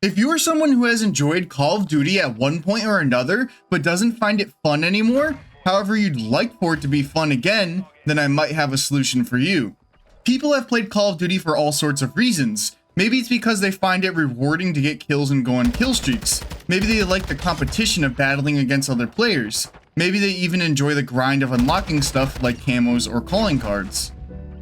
If you are someone who has enjoyed Call of Duty at one point or another, but doesn't find it fun anymore, however you'd like for it to be fun again, then I might have a solution for you. People have played Call of Duty for all sorts of reasons. Maybe it's because they find it rewarding to get kills and go on kill streaks. Maybe they like the competition of battling against other players. Maybe they even enjoy the grind of unlocking stuff like camos or calling cards.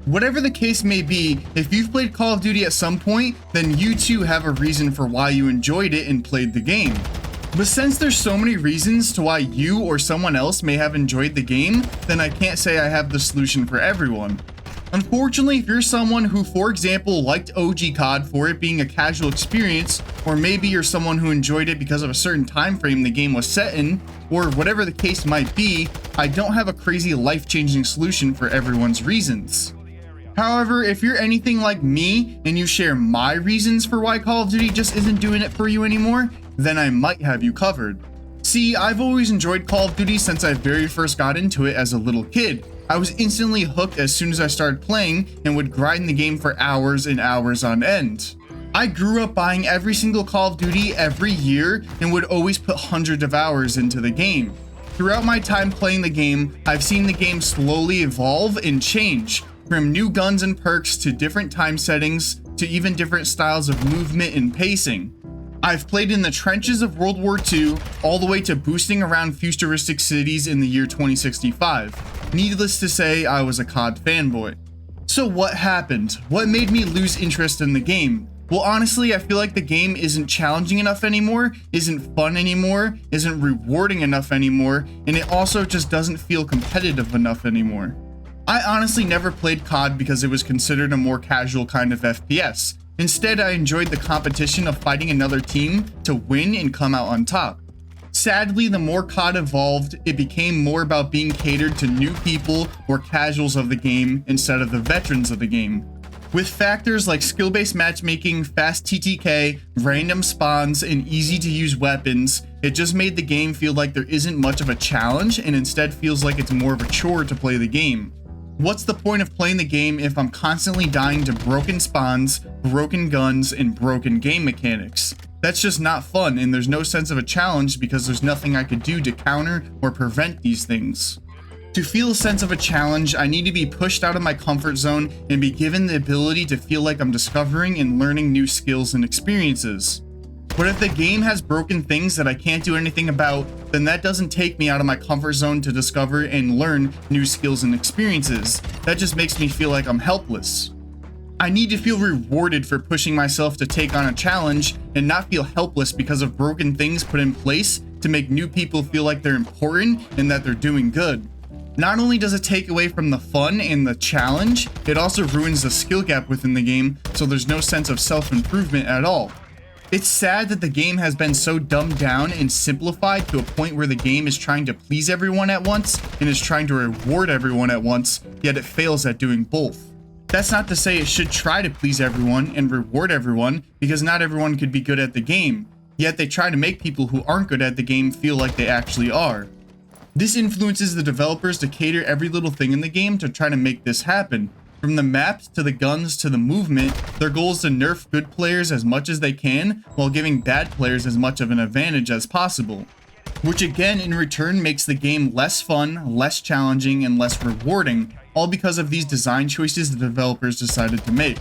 Whatever the case may be, if you've played Call of Duty at some point, then you too have a reason for why you enjoyed it and played the game. But since there's so many reasons to why you or someone else may have enjoyed the game, then I can't say I have the solution for everyone. Unfortunately, if you're someone who, for example, liked OG COD for it being a casual experience, or maybe you're someone who enjoyed it because of a certain time frame the game was set in, or whatever the case might be, I don't have a crazy life-changing solution for everyone's reasons. However, if you're anything like me and you share my reasons for why Call of Duty just isn't doing it for you anymore, then I might have you covered. See, I've always enjoyed Call of Duty since I very first got into it as a little kid. I was instantly hooked as soon as I started playing and would grind the game for hours and hours on end. I grew up buying every single Call of Duty every year and would always put hundreds of hours into the game. Throughout my time playing the game, I've seen the game slowly evolve and change, from new guns and perks to different time settings to even different styles of movement and pacing. I've played in the trenches of World War II all the way to boosting around futuristic cities in the year 2065. Needless to say, I was a COD fanboy. So what happened? What made me lose interest in the game? Well, honestly, I feel like the game isn't challenging enough anymore, isn't fun anymore, isn't rewarding enough anymore, and it also just doesn't feel competitive enough anymore. I honestly never played COD because it was considered a more casual kind of FPS. Instead, I enjoyed the competition of fighting another team to win and come out on top. Sadly, the more COD evolved, it became more about being catered to new people or casuals of the game instead of the veterans of the game. With factors like skill-based matchmaking, fast TTK, random spawns, and easy-to-use weapons, it just made the game feel like there isn't much of a challenge and instead feels like it's more of a chore to play the game. What's the point of playing the game if I'm constantly dying to broken spawns, broken guns, and broken game mechanics? That's just not fun, and there's no sense of a challenge because there's nothing I could do to counter or prevent these things. To feel a sense of a challenge, I need to be pushed out of my comfort zone and be given the ability to feel like I'm discovering and learning new skills and experiences. But if the game has broken things that I can't do anything about, then that doesn't take me out of my comfort zone to discover and learn new skills and experiences. That just makes me feel like I'm helpless. I need to feel rewarded for pushing myself to take on a challenge and not feel helpless because of broken things put in place to make new people feel like they're important and that they're doing good. Not only does it take away from the fun and the challenge, it also ruins the skill gap within the game, so there's no sense of self-improvement at all. It's sad that the game has been so dumbed down and simplified to a point where the game is trying to please everyone at once and is trying to reward everyone at once, yet it fails at doing both. That's not to say it should try to please everyone and reward everyone, because not everyone could be good at the game, yet they try to make people who aren't good at the game feel like they actually are. This influences the developers to cater every little thing in the game to try to make this happen. From the maps to the guns to the movement, their goal is to nerf good players as much as they can while giving bad players as much of an advantage as possible. Which again in return makes the game less fun, less challenging, and less rewarding, all because of these design choices the developers decided to make.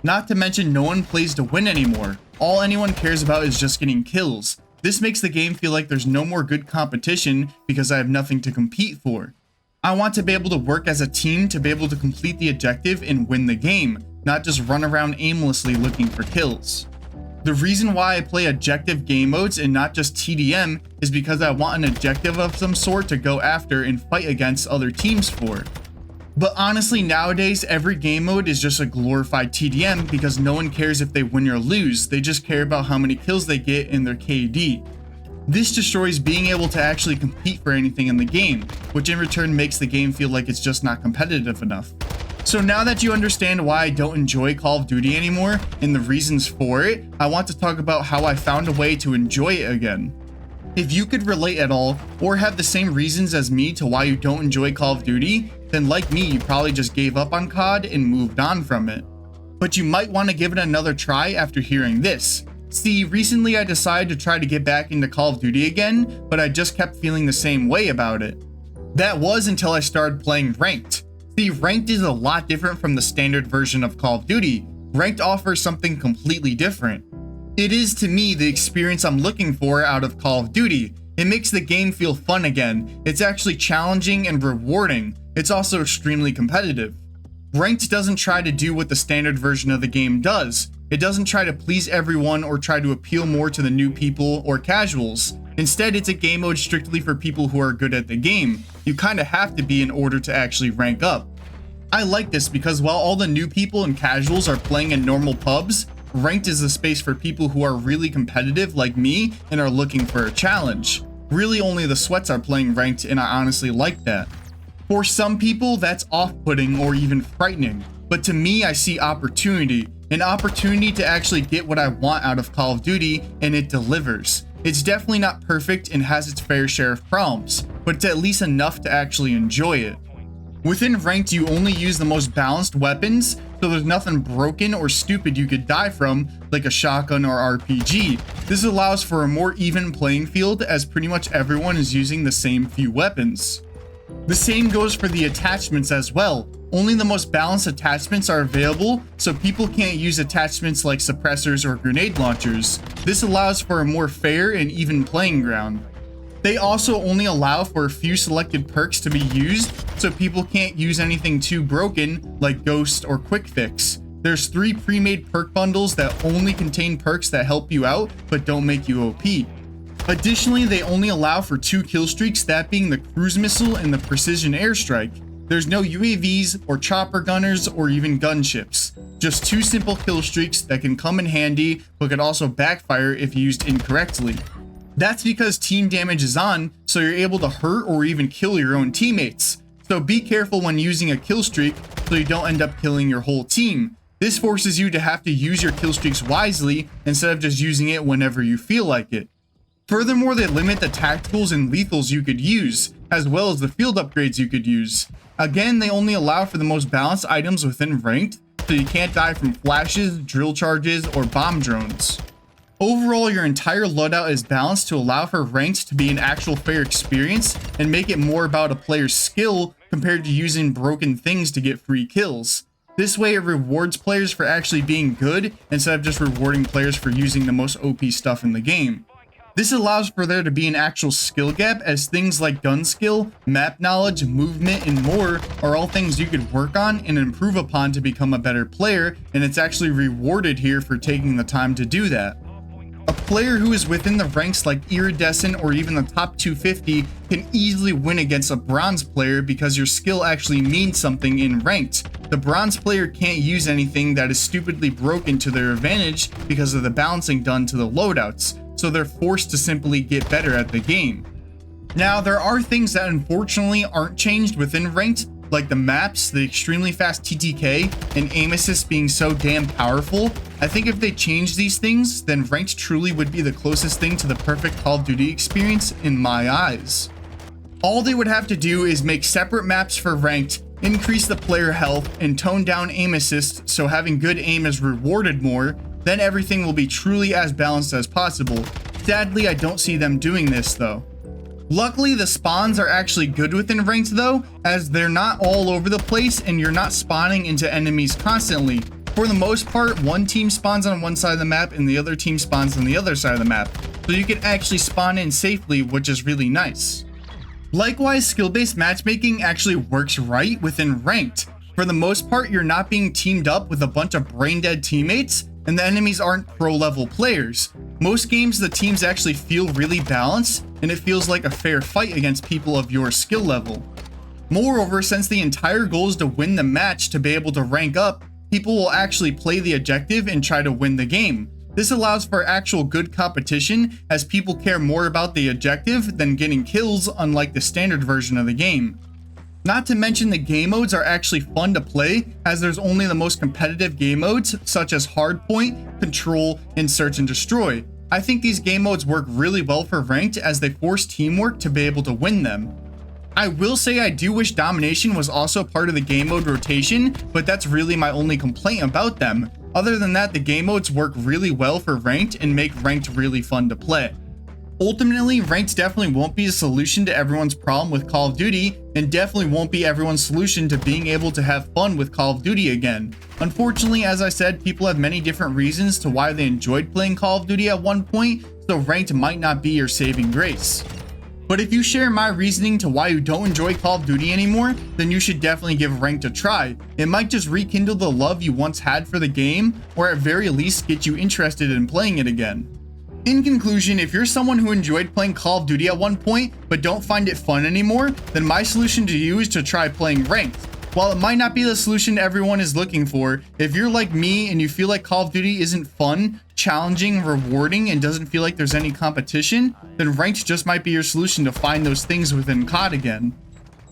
Not to mention no one plays to win anymore. All anyone cares about is just getting kills. This makes the game feel like there's no more good competition because I have nothing to compete for. I want to be able to work as a team to be able to complete the objective and win the game, not just run around aimlessly looking for kills. The reason why I play objective game modes and not just TDM is because I want an objective of some sort to go after and fight against other teams for. But honestly, nowadays every game mode is just a glorified TDM because no one cares if they win or lose, they just care about how many kills they get in their KD. This destroys being able to actually compete for anything in the game, which in return makes the game feel like it's just not competitive enough. So now that you understand why I don't enjoy Call of Duty anymore and the reasons for it, I want to talk about how I found a way to enjoy it again. If you could relate at all, or have the same reasons as me to why you don't enjoy Call of Duty, then like me, you probably just gave up on COD and moved on from it. But you might want to give it another try after hearing this. See, recently I decided to try to get back into Call of Duty again, but I just kept feeling the same way about it. That was until I started playing Ranked. See, Ranked is a lot different from the standard version of Call of Duty. Ranked offers something completely different. It is, to me, the experience I'm looking for out of Call of Duty. It makes the game feel fun again. It's actually challenging and rewarding. It's also extremely competitive. Ranked doesn't try to do what the standard version of the game does. It doesn't try to please everyone or try to appeal more to the new people or casuals. Instead, it's a game mode strictly for people who are good at the game. You kinda have to be in order to actually rank up. I like this because while all the new people and casuals are playing in normal pubs, Ranked is a space for people who are really competitive like me and are looking for a challenge. Really only the sweats are playing Ranked, and I honestly like that. For some people, that's off-putting or even frightening, but to me, I see opportunity. An opportunity to actually get what I want out of Call of Duty, and it delivers. It's definitely not perfect and has its fair share of problems, but it's at least enough to actually enjoy it. Within Ranked, you only use the most balanced weapons, so there's nothing broken or stupid you could die from, like a shotgun or RPG. This allows for a more even playing field as pretty much everyone is using the same few weapons. The same goes for the attachments as well. Only the most balanced attachments are available, so people can't use attachments like suppressors or grenade launchers. This allows for a more fair and even playing ground. They also only allow for a few selected perks to be used, so people can't use anything too broken like Ghost or Quick Fix. There's 3 pre-made perk bundles that only contain perks that help you out but don't make you OP. Additionally, they only allow for 2 kill streaks, that being the cruise missile and the precision airstrike. There's no UAVs or chopper gunners or even gunships. Just 2 simple kill streaks that can come in handy but could also backfire if used incorrectly. That's because team damage is on, so you're able to hurt or even kill your own teammates. So be careful when using a kill streak so you don't end up killing your whole team. This forces you to have to use your kill streaks wisely instead of just using it whenever you feel like it. Furthermore, they limit the tacticals and lethals you could use, as well as the field upgrades you could use. Again, they only allow for the most balanced items within Ranked, so you can't die from flashes, drill charges, or bomb drones. Overall, your entire loadout is balanced to allow for Ranked to be an actual fair experience and make it more about a player's skill compared to using broken things to get free kills. This way it rewards players for actually being good instead of just rewarding players for using the most OP stuff in the game. This allows for there to be an actual skill gap, as things like gun skill, map knowledge, movement, and more are all things you could work on and improve upon to become a better player, and it's actually rewarded here for taking the time to do that. A player who is within the ranks like Iridescent or even the top 250 can easily win against a bronze player because your skill actually means something in Ranked. The bronze player can't use anything that is stupidly broken to their advantage because of the balancing done to the loadouts, so they're forced to simply get better at the game. Now, there are things that unfortunately aren't changed within Ranked, like the maps, the extremely fast TTK, and aim assist being so damn powerful. I think if they changed these things, then Ranked truly would be the closest thing to the perfect Call of Duty experience in my eyes. All they would have to do is make separate maps for Ranked, increase the player health, and tone down aim assist so having good aim is rewarded more, then everything will be truly as balanced as possible. Sadly, I don't see them doing this though. Luckily, the spawns are actually good within Ranked though, as they're not all over the place and you're not spawning into enemies constantly. For the most part, one team spawns on one side of the map and the other team spawns on the other side of the map, so you can actually spawn in safely, which is really nice. Likewise, skill-based matchmaking actually works right within Ranked. For the most part, you're not being teamed up with a bunch of brain-dead teammates, and the enemies aren't pro-level players. Most games, the teams actually feel really balanced, and it feels like a fair fight against people of your skill level. Moreover, since the entire goal is to win the match to be able to rank up, people will actually play the objective and try to win the game. This allows for actual good competition, as people care more about the objective than getting kills, unlike the standard version of the game. Not to mention the game modes are actually fun to play, as there's only the most competitive game modes such as Hardpoint, Control, and Search and Destroy. I think these game modes work really well for Ranked as they force teamwork to be able to win them. I will say I do wish domination was also part of the game mode rotation, but that's really my only complaint about them. Other than that, the game modes work really well for ranked and make ranked really fun to play. Ultimately, ranked definitely won't be a solution to everyone's problem with Call of Duty, and definitely won't be everyone's solution to being able to have fun with Call of Duty again. Unfortunately, as I said, people have many different reasons to why they enjoyed playing Call of Duty at one point, so ranked might not be your saving grace. But if you share my reasoning to why you don't enjoy Call of Duty anymore, then you should definitely give ranked a try. It might just rekindle the love you once had for the game, or at very least get you interested in playing it again. In conclusion, if you're someone who enjoyed playing Call of Duty at one point, but don't find it fun anymore, then my solution to you is to try playing ranked. While it might not be the solution everyone is looking for, if you're like me and you feel like Call of Duty isn't fun, challenging, rewarding, and doesn't feel like there's any competition, then ranked just might be your solution to find those things within COD again.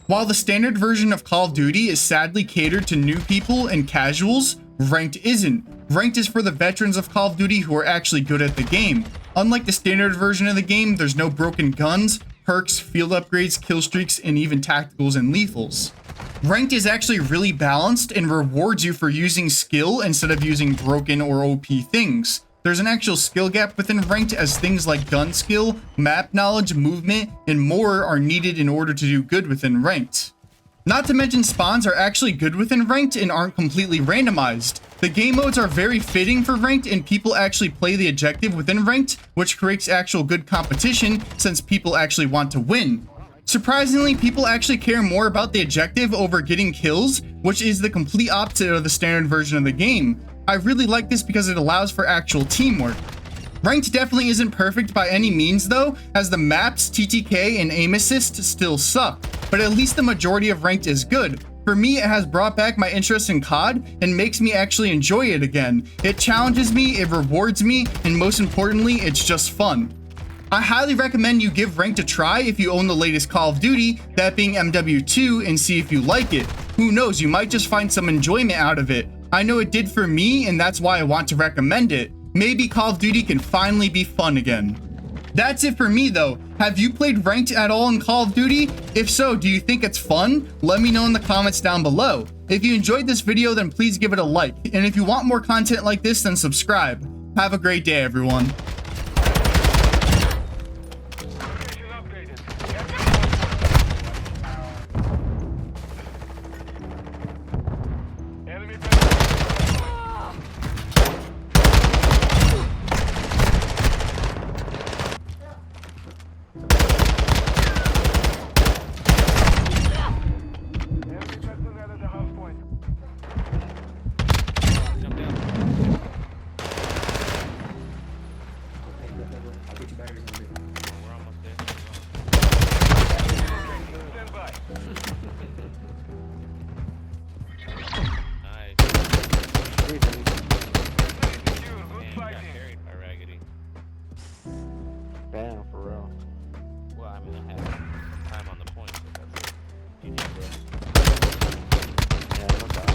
While the standard version of Call of Duty is sadly catered to new people and casuals, ranked isn't. Ranked is for the veterans of Call of Duty who are actually good at the game. Unlike the standard version of the game, there's no broken guns, perks, field upgrades, kill streaks, and even tacticals and lethals. Ranked is actually really balanced and rewards you for using skill instead of using broken or OP things. There's an actual skill gap within ranked, as things like gun skill, map knowledge, movement, and more are needed in order to do good within ranked. Not to mention spawns are actually good within ranked and aren't completely randomized. The game modes are very fitting for ranked, and people actually play the objective within ranked, which creates actual good competition since people actually want to win. Surprisingly, people actually care more about the objective over getting kills, which is the complete opposite of the standard version of the game. I really like this because it allows for actual teamwork. Ranked definitely isn't perfect by any means though, as the maps, TTK, and aim assist still suck, but at least the majority of ranked is good. For me, it has brought back my interest in COD and makes me actually enjoy it again. It challenges me, it rewards me, and most importantly, it's just fun. I highly recommend you give ranked a try if you own the latest Call of Duty, that being MW2, and see if you like it. Who knows, you might just find some enjoyment out of it. I know it did for me, and that's why I want to recommend it. Maybe Call of Duty can finally be fun again. That's it for me though. Have you played ranked at all in Call of Duty? If so, do you think it's fun? Let me know in the comments down below. If you enjoyed this video, then please give it a like. And if you want more content like this, then subscribe. Have a great day, everyone. Damn, for real. Well, I mean, I had time on the point, so that's it. GG, bro. Yeah, no doubt.